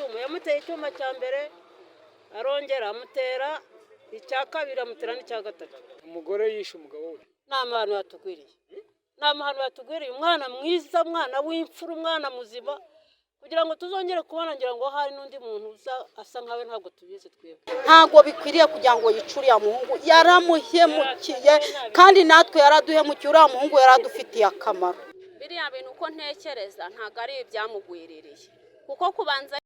icyuma, yamuteye icyuma cya mbere arongera amutera icya kabiri amutera n'icya gatatu. Umugore yishe umugabo we. Nta mahano yatugwiriye, nta mahano yatugwiriye. Umwana mwiza, umwana w'imfura, umwana muzima, kugira ngo tuzongere kubona ngira ngo hari n'undi muntu uza asa nkawe ntabwo tubizi twebwe. Ntabwo bikwiriye kugira ngo yicuriye muhungu, yaramuhemukiye kandi natwe yaraduhemukiye. Uriya muhungu yaradufitiye akamaro. Biriya bintu uko ntekereza ntabwo ari ibyamugwiririye, kuko kubanza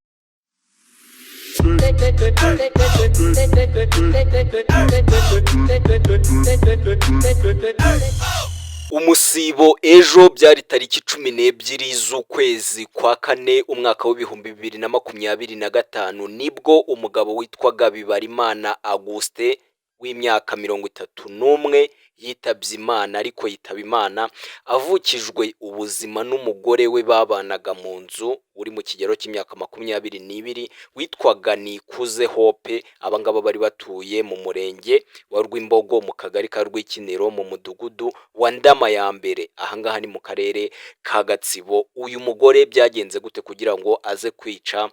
Umusibo ejo byari tariki 12 z'ukwezi kwa kane umwaka w'ibihumbi 2025 nibwo umugabo witwaga Bibarimana Auguste w'imyaka 31 yitabye Imana, ariko yitaba Imana avukijwe ubuzima n'umugore we babanaga mu nzu uri mu kigero cy'imyaka 22 witwaga Nikuze Hope. Abangaba bari batuye mu murenge wa Rwimbogo mu kagari ka Rwikiniro mu mudugudu wa Ndama ya mbere, ahangaha ni mu karere ka Gatsibo. Uyu mugore byagenze gute kugira ngo aze kwica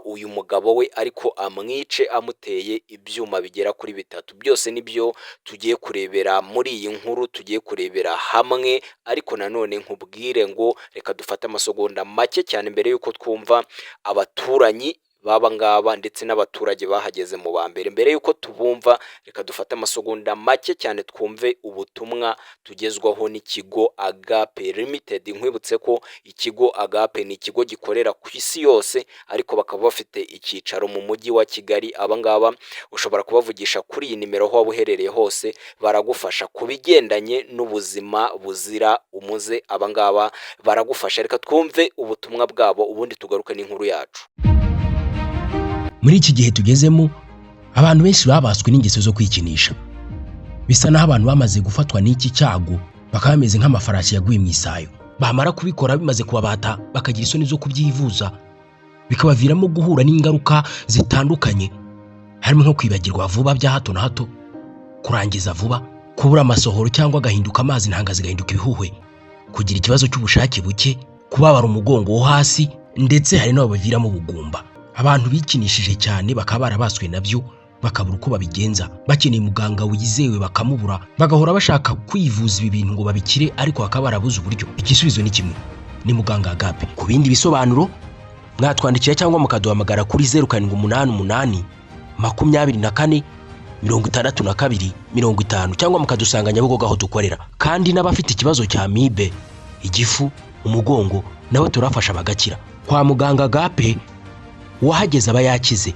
uyu mugabo we ariko amwice amuteye ibyuma bigera kuri 3? Byose nibyo tugiye kurebera muri iyi nkuru, tugiye kurebera hamwe. Ariko nanone nkubwire ngo reka dufate amasegonda make cyane mbere yuko twumva abaturanyi baba ngaba ndetse n'abaturage bahageze mu bambere. Mbere yuko tubumva reka dufate amasegonda make cyane twumve ubutumwa tugezwaho n'ikigo Agape Limited. Nkwibutse ko ikigo Agape ni ikigo gikorera ku isi yose, ariko bakaba bafite icyicaro mu mujyi wa Kigali. Abangaba ushobora kubavugisha kuri iyi nimero aho waba uherereye hose, baragufasha ku bigendanye n'ubuzima buzira umuze. Abangaba baragufasha. Reka twumve ubutumwa bwabo ubundi tugaruke n'inkuru yacu. Muri iki gihe tugezemo abantu benshi babaswe n'ingeso zo kwikinisha. Bisa naho abantu bamaze gufatwa n'iki cyago bakaba bameze nk'amafarashi yaguye mu isayo. Bamara kubikora bimaze kubabata bakagira isoni zo kubyivuza, bikabaviramo guhura n'ingaruka zitandukanye, harimo nko kwibagirwa vuba bya hato na hato, kurangiza vuba, kubura amasohoro cyangwa gahinduka amazi ntanga zigahinduka ibihuhwe, kugira ikibazo cy'ubushake buke, kubabara umugongo wo hasi, ndetse hari n'abo baviramo ubugumba. Abantu bikinishije cyane bakaba barabaswe nabyo bakabura uko babigenza, bakeneye muganga wizewe bakamubura, bagahora bashaka kwivuza ibi bintu ngo babikire ariko bakaba barabuze uburyo. Igisubizo ni kimwe, ni muganga Agape. Ku bindi bisobanuro mwatwandikira cyangwa mukaduhamagara kuri 0788 24 62 50 cyangwa mukadusanga Nyabugogo aho dukorera. Kandi n'abafite ikibazo cya amibe, igifu, umugongo nabo turafasha bagakira. Kwa muganga Agape wahageze aba yakize.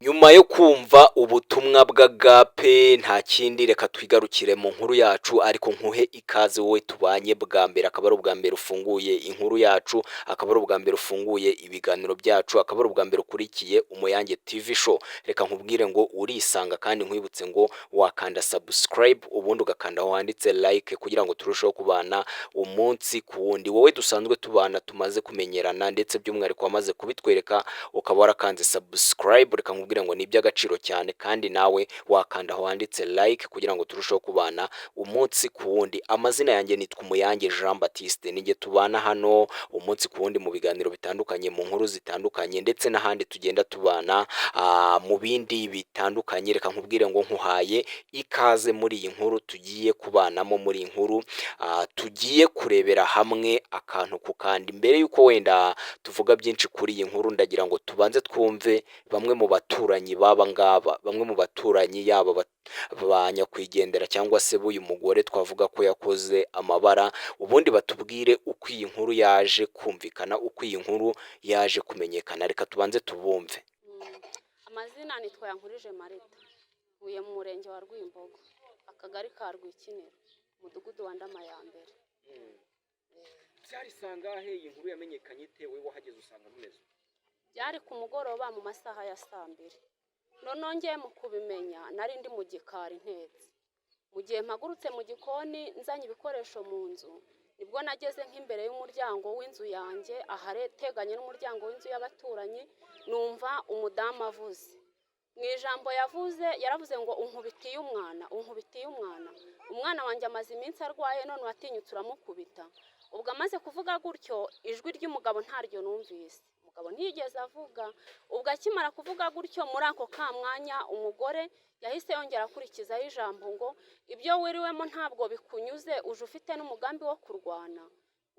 Nyuma yo kumva ubutumwa bw'Agape nta kindi reka twigarukire mu nkuru yacu, ariko nkuhe ikaze wowe tubanye bwa mbere, akaba ari ubwa mbere ufunguye inkuru yacu, akaba ari ubwa mbere ufunguye ibiganiro byacu, akaba ari ubwa mbere ukurikiye Umuyange TV show. Reka nkubwire ngo urisanga, kandi nkwibutse ngo wakanda subscribe ubundi ugakanda aho handitse like kugira ngo turusheho kubana umunsi ku wundi. Wowe dusanzwe tubana tumaze kumenyerana ndetse by'umwihariko wamaze kubitwereka ukaba warakanze subscribe, reka nkubwire ngo ni iby'agaciro cyane, kandi nawe wakanda aho handitse like kugira ngo turusheho kubana umunsi ku wundi. Amazina yanjye nitwa Umuyange Jean Baptiste, ninjye tubana hano umunsi ku wundi mu biganiro bitandukanye, mu nkuru zitandukanye, ndetse n'ahandi tugenda tubana mu bindi bitandukanye. Reka nkubwire ngo nkuhaye ikaze muri iyi nkuru tugiye kubanamo. Muri iyi nkuru tugiye kurebera hamwe akantu ku kandi. Mbere yuko wenda tuvuga byinshi kuri iyi nkuru, ndagira ngo tubanze twumve bamwe mu baturanyi baba ngaba, bamwe mu baturanyi yaba ba nyakwigendera cyangwa se b'uyu mugore twavuga ko yakoze amabara, ubundi batubwire uko iyi nkuru yaje kumvikana, uko iyi nkuru yaje kumenyekana. Reka tubanze tubumve. amazina nitwa Yankurije Marita, uye mu murenge wa Rwimbogo, akagari ka Rwikiniro, umudugudu wa Ndama ya mbere. Byari sangahe iyi nkuru yamenyekanye ite? Wewe wahageze usanga bimeze? Byari ku mugoroba mu masaha ya 2:00. None ngiye mu kubimenya nari ndi mu gikari ntetse. Mu gihe mpagurutse mu gikoni nzanye ibikoresho mu nzu, nibwo nageze nk'imbere y'umuryango w'inzu yanjye ahareteganye n'umuryango w'inzu y'abaturanyi, numva umudamu avuze. Mu ijambo yavuze, yaravuze ngo unkubitiye umwana, unkubitiye umwana. Umwana wanjye amaze iminsi arwaye, none watinyutse uramukubita. ubwo amaze kuvuga gutyo ijwi ry'umugabo ntaryo numvise, umugabo ntiyigeze avuga. Ubwo akimara kuvuga gutyo muri ako ka mwanya umugore yahise yongera akurikizaho ijambo ngo ibyo wiriwemo ntabwo bikunyuze, uje ufite n'umugambi wo kurwana.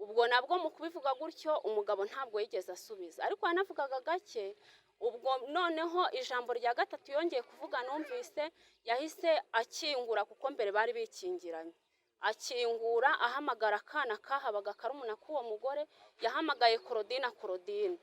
Ubwo nabwo mu kubivuga gutyo umugabo ntabwo yigeze asubiza, ariko yanavugaga gake. Ubwo noneho ijambo rya gatatu yongeye kuvuga numvise, yahise akingura kuko mbere bari bikingiranye, akingura ahamagara akana kahabaga karumuna k'uwo mugore, yahamagaye Korodine,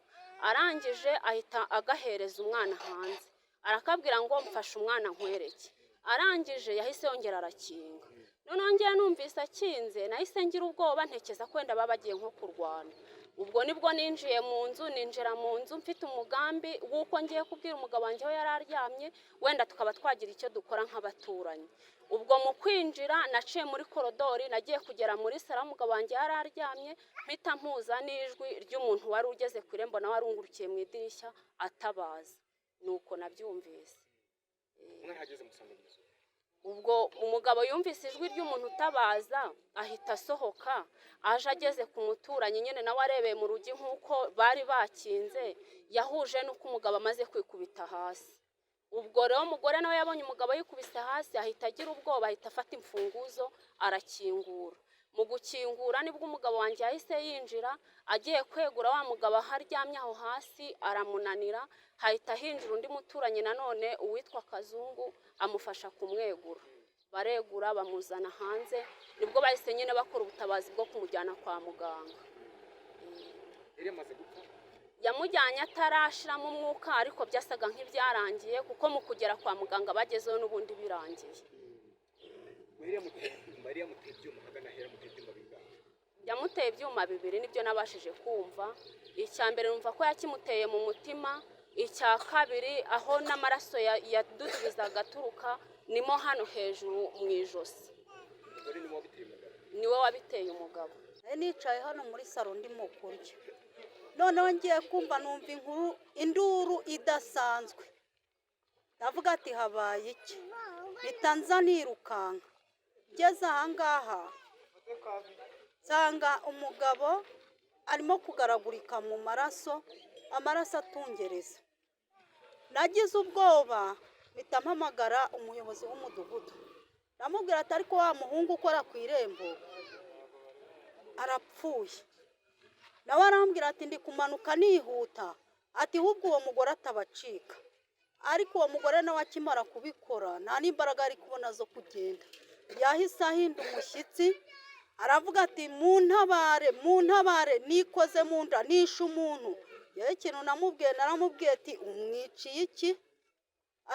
arangije ahita agahereza umwana hanze, arakabwira ngo mfashe umwana nkwereke. Arangije yahise yongera arakinga. Noneho ngiye numvise akinze, nahise ngira ubwoba ntekeza kwenda babagiye nko kurwana. Ubwo nibwo ninjira mu nzu mfite umugambi w'uko ngiye kubwira umugabo wanjye aho yari aryamye, wenda tukaba twagira icyo dukora nk'abaturanyi. Ubwo mu kwinjira naciye muri korodori, nagiye kugera muri salo umugabo wanjye yari aryamye, mpita mpuza n'ijwi ry'umuntu wari ugeze ku irembo nawe warungurukiye mu idirishya atabaza. Nuko nabyumvise. Ubwo umugabo yumvise ijwi ry'umuntu utabaza ahita asohoka, aje ageze ku muturanyi nyine nawe arebeye mu rugi nk'uko bari bakinze, yahuje n'uko umugabo amaze kwikubita hasi. Ubwo rero umugore nawe yabonye umugabo yikubise hasi, ahita agira ubwoba, ahita afata imfunguzo arakingura. Mu gukingura nibwo umugabo wanjye yahise yinjira, agiye kwegura wa mugabo aharyamye aho hasi aramunanira, hahita hinjira undi muturanyi nanone uwitwa Kazungu amufasha kumwegura. Baregura bamuzana hanze, nibwo bahise nyine bakora ubutabazi bwo kumujyana kwa muganga. Yamujyanye atarashiramo umwuka, ariko byasaga nk'ibyarangiye kuko mu kugera kwa muganga bagezeho n'ubundi birangiye. Yamuteye ibyuma 2 nibyo nabashije kumva. Icya mbere numva ko yakimuteye mu mutima, icya kabiri aho n'amaraso yadudubizaga aturuka nimo hano hejuru mu ijosi. Niwe wabiteye umugabo. Nicaye hano muri salo ndimo kurya, noneho ngiye kumva numva induru idasanzwe, ndavuga ati habaye iki? Bitanza nirukanka, ngeze ahangaha nsanga umugabo arimo kugaragurika mu maraso, amaraso atungereza. Nagize ubwoba mpita mpamagara umuyobozi w'umudugudu, ndamubwira ati ariko wa muhungu ukora ku irembo arapfuye. Nawe arambwira ati ndi kumanuka nihuta, ati ahubwo uwo mugore atabacika. Ariko uwo mugore nawe akimara kubikora nta n'imbaraga ari kubona zo kugenda, yahise ahinda umushyitsi, aravuga ati muntabare nikoze mu nda nishe umuntu. Yewe ikintu naramubwiye ati umwiciye iki?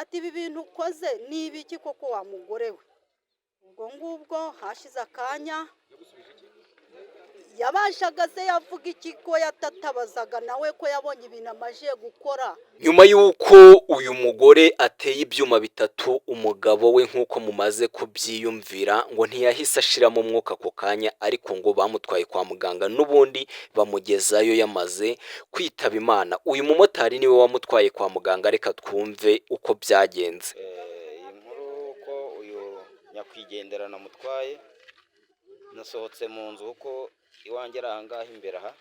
Ati ibi bintu ukoze ni ibiki koko wa mugore we? Ubwo ngubwo hashize akanya yabashagaze yavuga iki ko yatatabazaga nawe ko yabonye ibintu amaje gukora. Nyuma y'uko uyu mugore ateye ibyuma 3 umugabo we nk'uko mumaze kubyiyumvira ngo ntiyahise ashiramo umwuka ku kanya, ariko ngo bamutwaye kwa muganga n'ubundi bamugezayo yamaze kwitaba Imana. Uyu mumotari niwe wamutwaye kwa muganga, reka twumve uko byagenze. Inkuru ko uyu nyakwigendera namutwaye, nasohotse mu nzu uko iwanjye ari ahangaha imbere aha,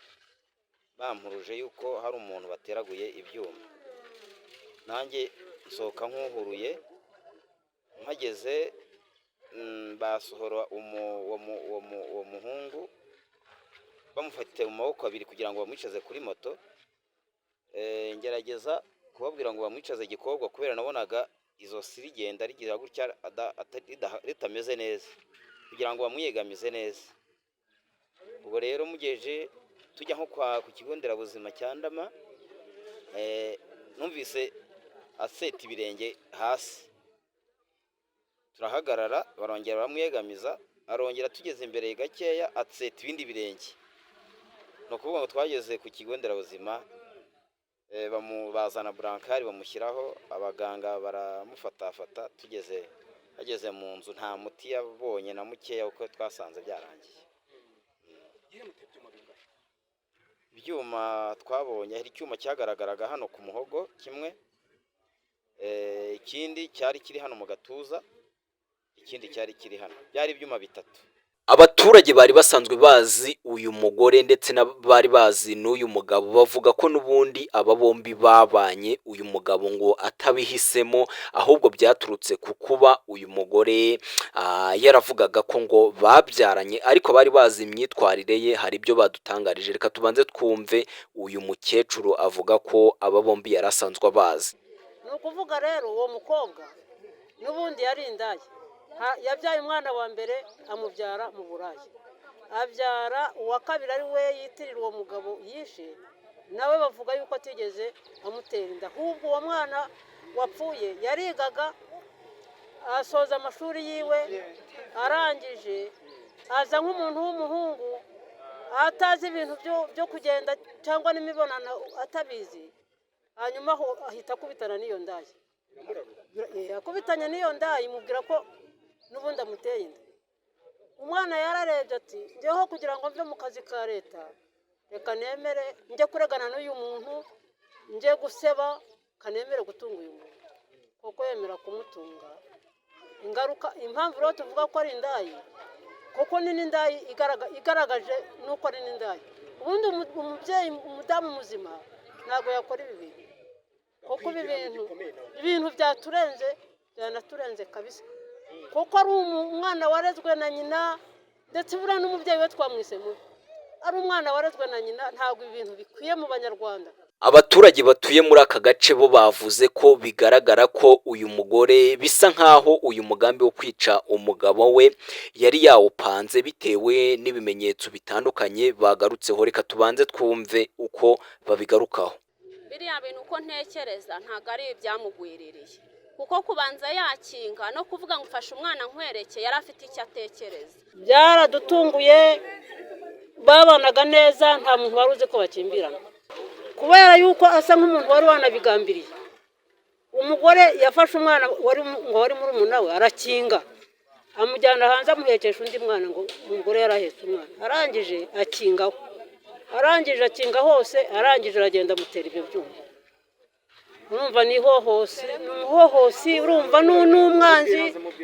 bampuruje yuko hari umuntu bateraguye ibyuma. Nanjye nsohoka nk'uhuruye, mpageze basohora uwo muhungu bamufatiye mu maboko abiri kugira ngo bamwicaze kuri moto. Ngerageza kubabwira ngo bamwicaze gikobwa kubera nabonaga izosi rigenda rigira gutya ritameze neza, kugira ngo bamwiyegamize neza. Ubwo rero mugeje tujya nko ku kigo nderabuzima cya Ndama, numvise aseta ibirenge hasi, turahagarara barongera bamwiyegamiza, arongera tugeze imbere gakeya atseta ibindi birenge. No kuvuga ngo twageze ku kigo nderabuzima, bazana burankari bamushyiraho, abaganga baramufatafata, ageze mu nzu nta muti yabonye na mukeya uko twasanze byarangiye. Ibyuma twabonye, hari icyuma cyagaragaraga hano ku muhogo kimwe, ikindi cyari kiri hano mu gatuza, ikindi cyari kiri hano, byari ibyuma 3. Abaturage bari basanzwe bazi uyu mugore ndetse n'abari bazi n'uyu mugabo bavuga ko n'ubundi aba bombi babanye uyu mugabo ngo atabihisemo, ahubwo byaturutse ku kuba uyu mugore yaravugaga ko ngo babyaranye, ariko bari bazi imyitwarire ye. Hari ibyo badutangarije, reka tubanze twumve uyu mukecuru avuga ko aba bombi yari asanzwe abazi. ni ukuvuga rero uwo mukobwa n'ubundi yari indaya, yabyaye umwana wa mbere amubyara mu burayi, abyara uwa kabiri ari we yitirira uwo mugabo yishe, nawe bavuga yuko atigeze amutera inda, ahubwo uwo mwana wapfuye yarigaga asoza amashuri yiwe, arangije aza nk'umuntu w'umuhungu atazi ibintu byo kugenda cyangwa n'imibonano atabizi, hanyuma ahita akubitana n'iyo ndaya. Akubitanye n'iyo ndaya imubwira ko n'ubundi amuteye inda. Umwana yararebye ati njyeho kugira ngo mve mu kazi ka leta, reka nemere njye kuregana n'uyu muntu, njye guseba kanemere gutunga uyu muntu, kuko yemera kumutunga. Ingaruka impamvu rero tuvuga ko ari indaya, kuko ni n'indaya igaragaje nuko ari n'indaya. Ubundi umubyeyi umudamu muzima ntabwo yakora ibi bintu, kuko ibintu byanaturenze kabisa, kuko ari umwana warezwe na nyina, ndetse buriya n'umubyeyi we twamwise mubi, ari umwana warezwe na nyina. Ntabwo ibintu bikwiye mu banyarwanda. Abaturage batuye muri aka gace bo bavuze ko bigaragara ko uyu mugore bisa nkaho uyu mugambi wo kwica umugabo we yari yawupanze bitewe n'ibimenyetso bitandukanye bagarutseho. Reka tubanze twumve uko babigarukaho. biriya bintu uko ntekereza ntabwo ari ibyamugwiririye, kuko kubanza yakinga no kuvuga ngo ufashe umwana nkwereke yari afite icyo atekereza. Byaradutunguye, babanaga neza, nta muntu wari uzi ko bakimbirana, kubera yuko asa nk'umuntu wari wanabigambiriye. Umugore yafashe umwana wari murumuna we arakinga, amujyana hanze amuhekesha undi mwana, ngo umugore yarahetse umwana, arangije akingaho, akinga hose, arangije aragenda amutera ibyo byuma. Urumva ni umuhohosi, urumva n'umwanzi,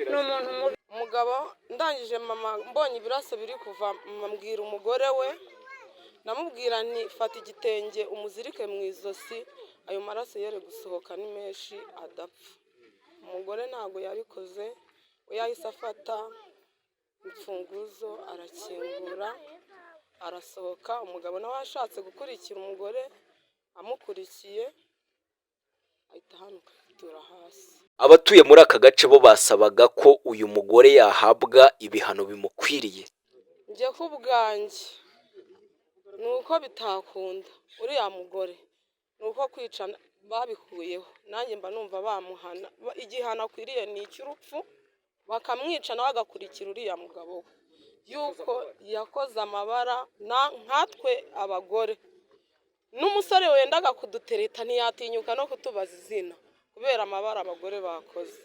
ni umuntu mubi. Umugabo ndangije mama mbonye ibiraso biri kuva, mbwira umugore we, namubwira nti fata igitenge umuzirike mu izosi, ayo maraso yere gusohoka ni menshi adapfa. Umugore ntabwo yabikoze, we yahise afata imfunguzo arakingura arasohoka. Umugabo nawe ashatse gukurikira umugore, amukurikiye ahita hanuka yitura hasi. Abatuye muri aka gace bo basabaga ko uyu mugore yahabwa ibihano bimukwiriye. Njye ku bwanjye ni uko bitakunda uriya mugore, ni uko kwica babikuyeho, nanjye mba numva bamuhana. Igihano akwiriye ni icy'urupfu, bakamwica nawe agakurikira uriya mugabo we, yuko yakoze amabara nkatwe abagore. N'umusore wendaga kudutereta ntiyatinyuka no kutubaza izina kubera amabara abagore bakoze.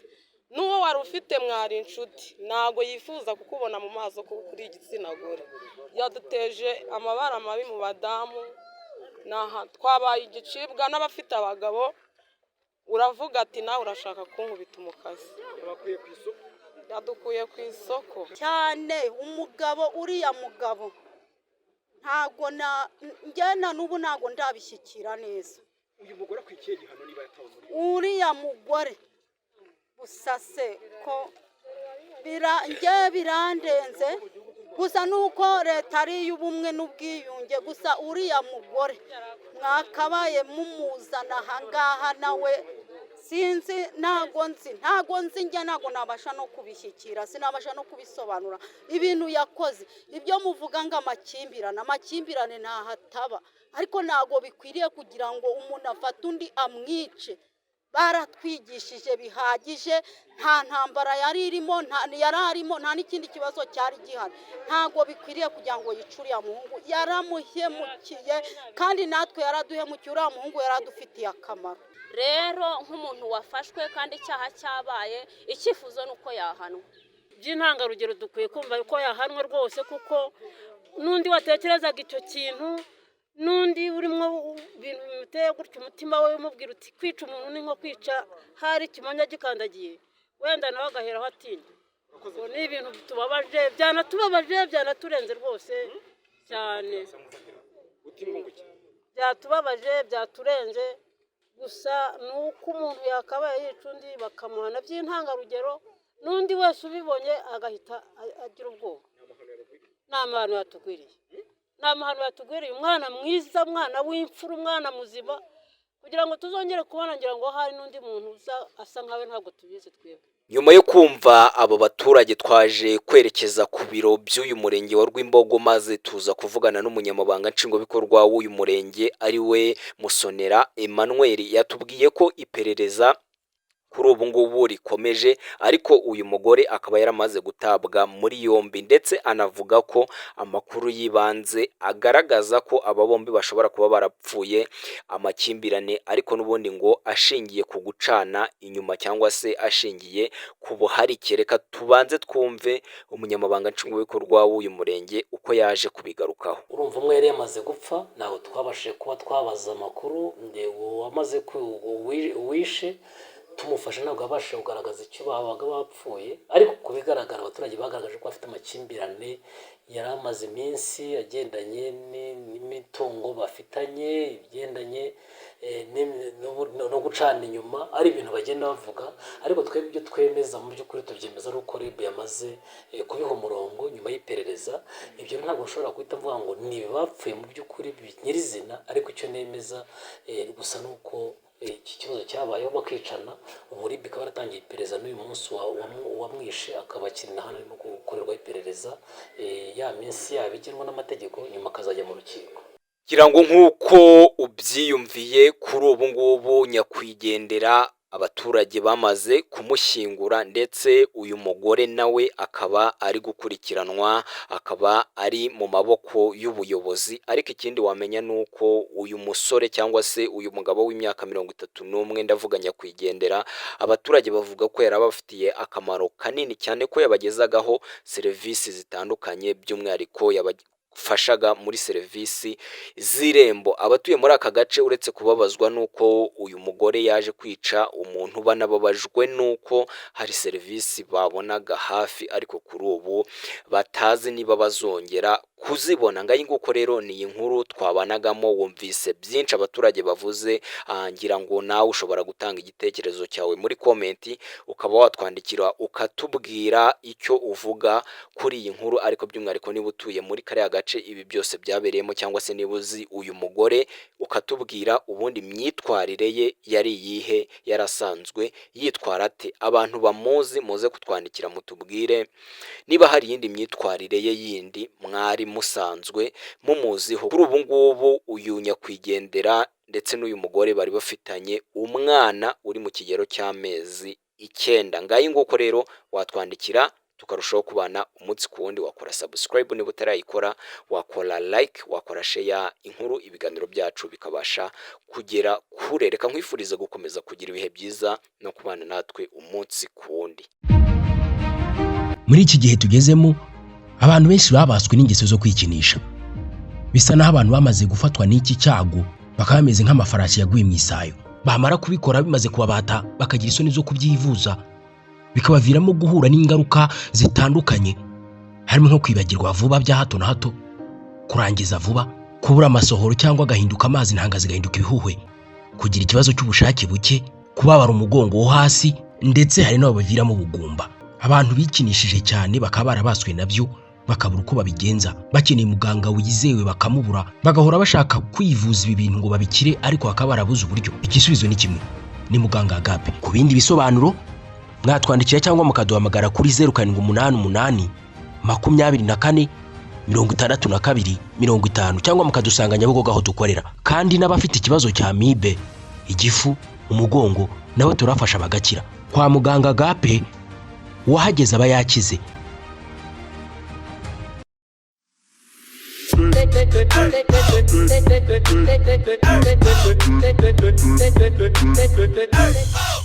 N'uwo wari ufite mwari inshuti ntabwo yifuza kukubona mu maso kuri igitsina gore. Yaduteje amabara mabi mu badamu, twabaye igicibwa n'abafite abagabo. Uravuga ati nawe urashaka kunkubita umukazi. Yadukuye ku isoko cyane. Umugabo, uriya mugabo ntabwo njyana n'ubu ntabwo ndabishyikira neza. Uyu mugore akwikiye igihano niba yatawe muri uriya mugore busase ko birandenze, gusa nuko leta ari iy'ubumwe n'ubwiyunge. Gusa uriya mugore mwakabaye mumuzana ahangaha nawe, sinzi, ntago nzi njye, ntago nabasha no kubishyikira, sinabasha no kubisobanura ibintu yakoze. Ibyo muvuga ngo amakimbirane ntahataba, ariko ntago bikwiriye kugira ngo umuntu afate undi amwice. Baratwigishije bihagije, nta ntambara yari arimo, nta n'ikindi kibazo cyari gihari. Ntago bikwiriye kugira ngo yice uriya muhungu, yaramuhemukiye, kandi natwe yaraduhemukiye. Uriya muhungu yaradufitiye akamaro. Rero nk'umuntu wafashwe kandi icyaha cyabaye, icyifuzo ni uko yahanwa. By'intangarugero dukwiye kumva ko yahanwa rwose, kuko n'undi watekerezaga icyo kintu, n'undi urimo ibintu bimuteye gutya umutima we umubwira uti kwica umuntu ni nko kwica hari ikimonyo gikandagiye, wenda nawe agaheraho atinya. ni ibintu tubabaje byanaturenze rwose cyane, byatubabaje byaturenze. Gusa ni uko umuntu yakabaye yica undi bakamuhana by'intangarugero, n'undi wese ubibonye agahita agira ubwoba. Ni amahano yatugwiriye, umwana mwiza, umwana w'imfura, umwana muzima, kugira ngo tuzongere kubona ngira ngo hari n'undi muntu uza asa nkawe ntabwo tubizi twebwe. Nyuma yo kumva abo baturage twaje kwerekeza ku biro by'uyu murenge wa Rwimbogo maze tuza kuvugana n'umunyamabanga nshingwabikorwa w'uyu murenge ari we Musonera Emmanuel. Yatubwiye ko iperereza kuri ubu ngubu rikomeje, ariko uyu mugore akaba yaramaze gutabwa muri yombi, ndetse anavuga ko amakuru y'ibanze agaragaza ko aba bombi bashobora kuba barapfuye amakimbirane, ariko n'ubundi ngo ashingiye ku gucana inyuma cyangwa se ashingiye ku buharike. Reka tubanze twumve umunyamabanga nshingwabikorwa w'uyu murenge uko yaje kubigarukaho. Urumva umwe yari yamaze gupfa, ntaho twabashije kuba twabaza amakuru, wamaze wishe tumufasha ntabwo abasha kugaragaza icyo babaga bapfuye, ariko ku bigaragara abaturage bagaragaje ko bafite amakimbirane yari amaze iminsi agendanye n'imitungo bafitanye, igendanye no gucana inyuma, ari ibintu bagenda bavuga, ariko twebwe ibyo twemeza mu by'ukuri tubyemeza ari uko RIB yamaze kubiha umurongo nyuma y'iperereza. Ibyo ntabwo ushobora guhita mvuga ngo ni bapfuye mu by'ukuri nyirizina, ariko icyo nemeza gusa ni uko iki kibazo cyabayeho bakicana, ubu RIB ikaba yaratangiye iperereza n'uyu munsi wamwishe akaba akiri na hano arimo gukorerwa iperereza, ya minsi yabigenwa n'amategeko, nyuma akazajya mu rukiko. Kugira ngo nk'uko ubyiyumviye kuri ubu ngubu nyakwigendera abaturage bamaze kumushyingura, ndetse uyu mugore nawe akaba ari gukurikiranwa, akaba ari mu maboko y'ubuyobozi. Ariko ikindi wamenya ni uko uyu musore cyangwa se uyu mugabo w'imyaka 31, ndavuga nyakwigendera, abaturage bavuga ko yari abafitiye akamaro kanini cyane, ko yabagezagaho serivisi zitandukanye, by'umwihariko fashaga muri serivisi z'irembo. Abatuye muri aka gace uretse kubabazwa nuko uyu mugore yaje kwica umuntu, banababajwe nuko hari serivisi babonaga hafi, ariko kuri ubu batazi niba bazongera kuzibona. Ngayi nguko rero ni inkuru twabanagamo, wumvise byinshi abaturage bavuze. Ngira ngo nawe ushobora gutanga igitekerezo cyawe muri komenti, ukaba watwandikira ukatubwira icyo uvuga kuri iyi nkuru, ariko by'umwihariko niba utuye muri kariya gace ibi byose byabereyemo, cyangwa se niba uzi uyu mugore ukatubwira ubundi imyitwarire ye yari iyihe, yarasanzwe yitwara ate. Abantu bamuzi muze kutwandikira mutubwire niba hari iyindi myitwarire ye yindi mwari musanzwe mumuziho. Kuri ubu ngubu uyu nyakwigendera ndetse n'uyu mugore bari bafitanye umwana uri mu kigero cy'amezi 9. Ngayi nguko rero watwandikira tukarushaho kubana umunsi ku wundi. Wakora subscribe niba utarayikora, wakora like, wakora share, inkuru ibiganiro byacu bikabasha kugera kure. Reka nkwifurize gukomeza kugira ibihe byiza no kubana natwe umunsi ku wundi. Muri iki gihe tugezemo abantu benshi babaswe n'ingeso zo kwikinisha, bisa naho abantu bamaze gufatwa n'iki cyago bakaba bameze nk'amafarashi yaguye mu isayo. Bamara kubikora bimaze kubabata bakagira isoni zo kubyivuza, bikabaviramo guhura n'ingaruka zitandukanye, harimo nko kwibagirwa vuba bya hato na hato, kurangiza vuba, kubura amasohoro cyangwa agahinduka amazi ntanga zigahinduka ibihuhwe, kugira ikibazo cy'ubushake buke, kubabara umugongo wo hasi, ndetse hari n'abo baviramo ubugumba. Abantu bikinishije cyane bakaba barabaswe nabyo, bakabura uko babigenza, bakeneye muganga wizewe bakamubura, bagahora bashaka kwivuza ibi bintu ngo babikire, ariko bakaba barabuze uburyo. Igisubizo ni kimwe, ni muganga Agape. Ku bindi bisobanuro mwatwandikira cyangwa mukaduhamagara kuri 0788 24 62 50, cyangwa mukadusanga Nyabugogo aho dukorera. Kandi n'abafite ikibazo cya amibe, igifu, umugongo, nabo turafasha bagakira. Kwa muganga Agape wahageze aba yakize. Oh